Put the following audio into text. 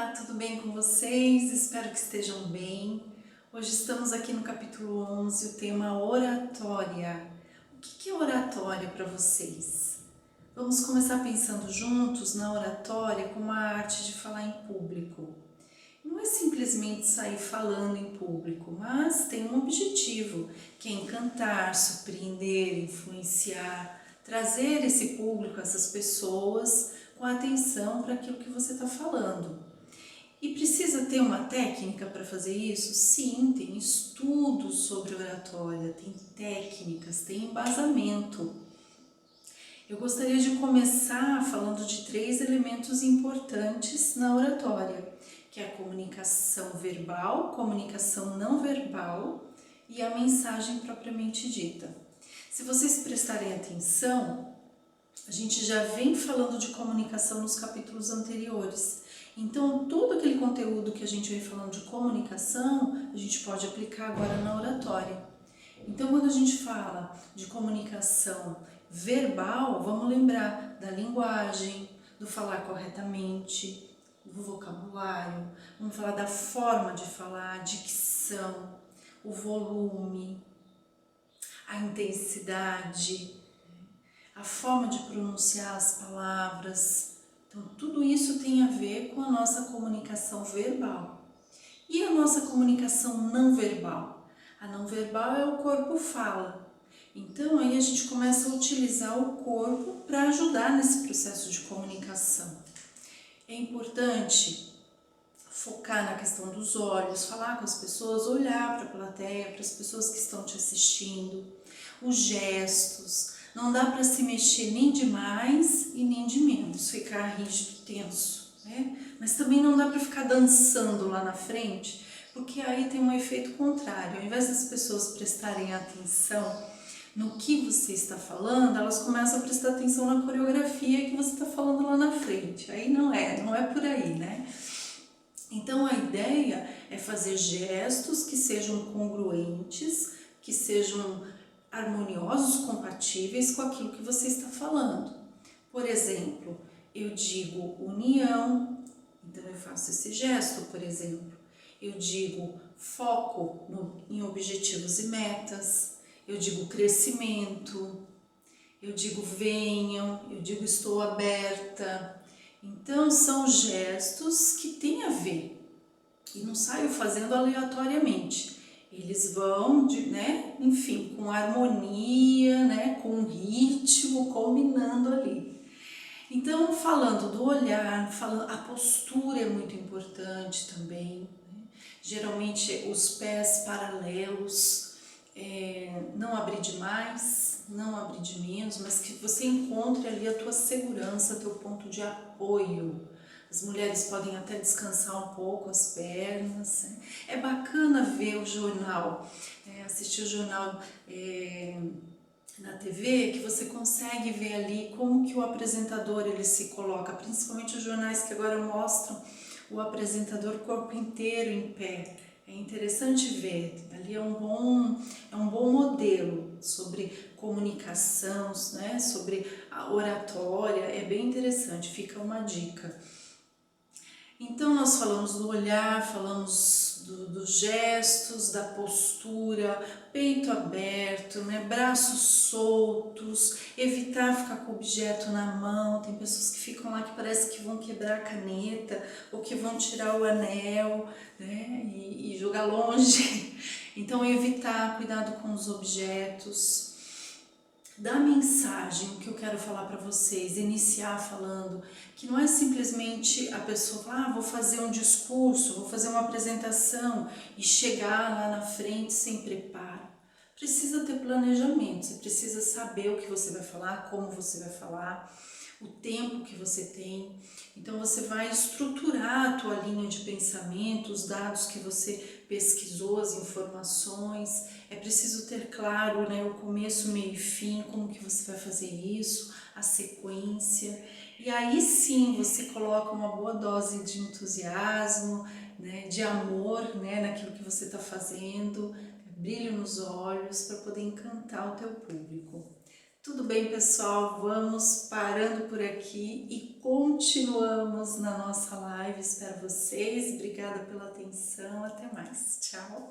Olá, tudo bem com vocês? Espero que estejam bem. Hoje estamos aqui no capítulo 11, o tema oratória. O que é oratória para vocês? Vamos começar pensando juntos na oratória como a arte de falar em público. Não é simplesmente sair falando em público, mas tem um objetivo, que é encantar, surpreender, influenciar, trazer esse público, essas pessoas, com atenção para aquilo que você está falando. E precisa ter uma técnica para fazer isso? Sim, tem estudos sobre oratória, tem técnicas, tem embasamento. Eu gostaria de começar falando de 3 elementos importantes na oratória, que é a comunicação verbal, comunicação não verbal e a mensagem propriamente dita. Se vocês prestarem atenção, a gente já vem falando de comunicação nos capítulos anteriores. Então, todo aquele conteúdo que a gente vem falando de comunicação, a gente pode aplicar agora na oratória. Então, quando a gente fala de comunicação verbal, vamos lembrar da linguagem, do falar corretamente, do vocabulário, vamos falar da forma de falar, dicção, o volume, a intensidade, a forma de pronunciar as palavras. Então, tudo isso tem a ver com a nossa comunicação verbal. E a nossa comunicação não verbal? A não verbal é o corpo fala. Então, aí a gente começa a utilizar o corpo para ajudar nesse processo de comunicação. É importante focar na questão dos olhos, falar com as pessoas, olhar para a plateia, para as pessoas que estão te assistindo, os gestos. Não dá para se mexer nem de mais e nem de menos, ficar rígido, tenso, né? Mas também não dá para ficar dançando lá na frente, porque aí tem um efeito contrário. Ao invés das pessoas prestarem atenção no que você está falando, elas começam a prestar atenção na coreografia que você está falando lá na frente. Aí não é por aí, né? Então a ideia é fazer gestos que sejam congruentes, que sejam harmoniosos, compatíveis com aquilo que você está falando. Por exemplo, eu digo união, então eu faço esse gesto, por exemplo. Eu digo foco em objetivos e metas, eu digo crescimento, eu digo venham, eu digo estou aberta. Então são gestos que têm a ver e não saio fazendo aleatoriamente. Eles vão, enfim, com harmonia, né, com ritmo, combinando ali. Então, falando do olhar, a postura é muito importante também. Né? Geralmente, os pés paralelos, não abrir demais, não abrir de menos, mas que você encontre ali a tua segurança, teu ponto de apoio. As mulheres podem até descansar um pouco as pernas. Né? É bacana ver o jornal, assistir o jornal na TV, que você consegue ver ali como que o apresentador ele se coloca, principalmente os jornais que agora mostram o apresentador corpo inteiro em pé. É interessante ver, ali é um bom modelo sobre comunicação, né? Sobre a oratória, é bem interessante, fica uma dica. Então nós falamos do olhar, falamos dos gestos, da postura, peito aberto, né? Braços soltos, evitar ficar com o objeto na mão. Tem pessoas que ficam lá que parece que vão quebrar a caneta ou que vão tirar o anel, né? e jogar longe. Então evitar, cuidado com os objetos. Da mensagem, o que eu quero falar para vocês, iniciar falando que não é simplesmente a pessoa falar, vou fazer um discurso, vou fazer uma apresentação e chegar lá na frente sem preparo. Precisa ter planejamento, você precisa saber o que você vai falar, como você vai falar, o tempo que você tem. Então você vai estruturar a tua linha de pensamento, os dados que você pesquisou, as informações. É preciso ter claro, né, o começo, meio e fim, como que você vai fazer isso, a sequência. E aí sim você coloca uma boa dose de entusiasmo, né, de amor, né, naquilo que você está fazendo, brilho nos olhos para poder encantar o teu público. Tudo bem, pessoal? Vamos parando por aqui e continuamos na nossa live. Espero vocês. Obrigada pela atenção. Até mais. Tchau.